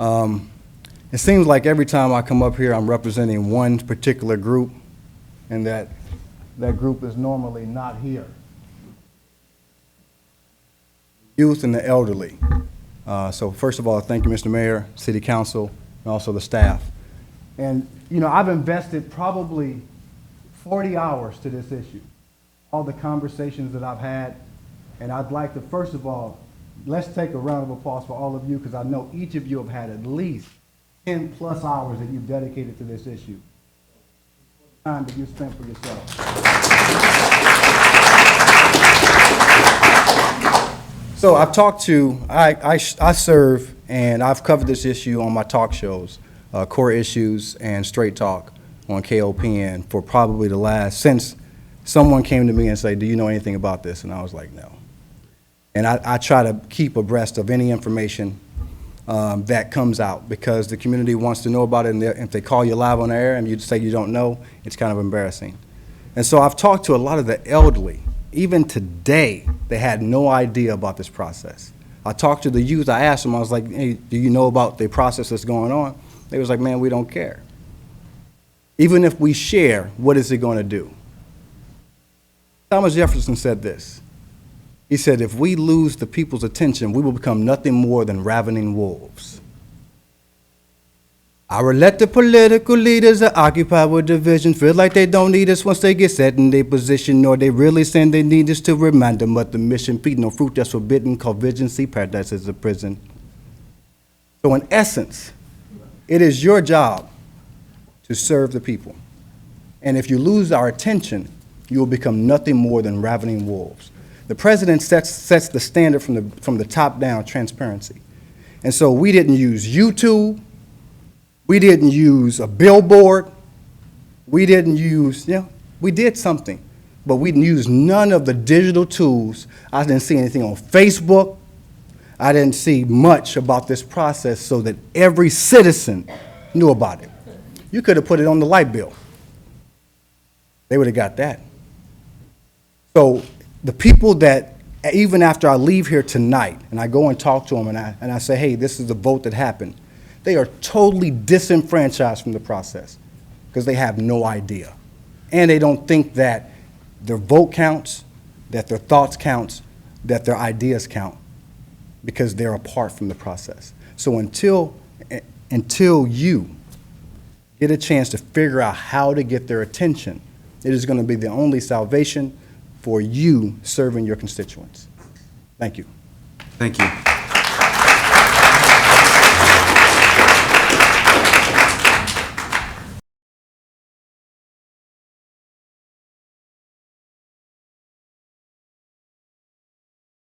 It seems like every time I come up here, I'm representing one particular group, and that group is normally not here. Youth and the elderly. So first of all, thank you, Mr. Mayor, City Council, and also the staff. And, you know, I've invested probably 40 hours to this issue, all the conversations that I've had, and I'd like to, first of all, let's take a round of applause for all of you, because I know each of you have had at least 10 plus hours that you've dedicated to this issue. Time that you spent for yourself. So I've talked to, I serve, and I've covered this issue on my talk shows, Core Issues and Straight Talk on KOPN for probably the last, since someone came to me and said, do you know anything about this? And I was like, no. And I try to keep abreast of any information that comes out, because the community wants to know about it, and if they call you live on the air and you say you don't know, it's kind of embarrassing. And so I've talked to a lot of the elderly. Even today, they had no idea about this process. I talked to the youth. I asked them, I was like, hey, do you know about the process that's going on? They was like, man, we don't care. Even if we share, what is it going to do? Thomas Jefferson said this. He said, if we lose the people's attention, we will become nothing more than ravening wolves. Our elected political leaders are occupied with division, feel like they don't need us once they get set in their position, nor they really saying they need us to remind them of the mission, feed no fruit that's forbidden, called vision, see paradise is a prison. So in essence, it is your job to serve the people. And if you lose our attention, you will become nothing more than ravening wolves. The president sets the standard from the top down, transparency. And so we didn't use YouTube. We didn't use a billboard. We didn't use, we did something, but we didn't use none of the digital tools. I didn't see anything on Facebook. I didn't see much about this process so that every citizen knew about it. You could have put it on the light bill. They would have got that. So the people that, even after I leave here tonight and I go and talk to them and I say, hey, this is the vote that happened, they are totally disenfranchised from the process because they have no idea. And they don't think that their vote counts, that their thoughts counts, that their ideas count, because they're apart from the process. So until you get a chance to figure out how to get their attention, it is going to be the only salvation for you serving your constituents. Thank you. Thank you.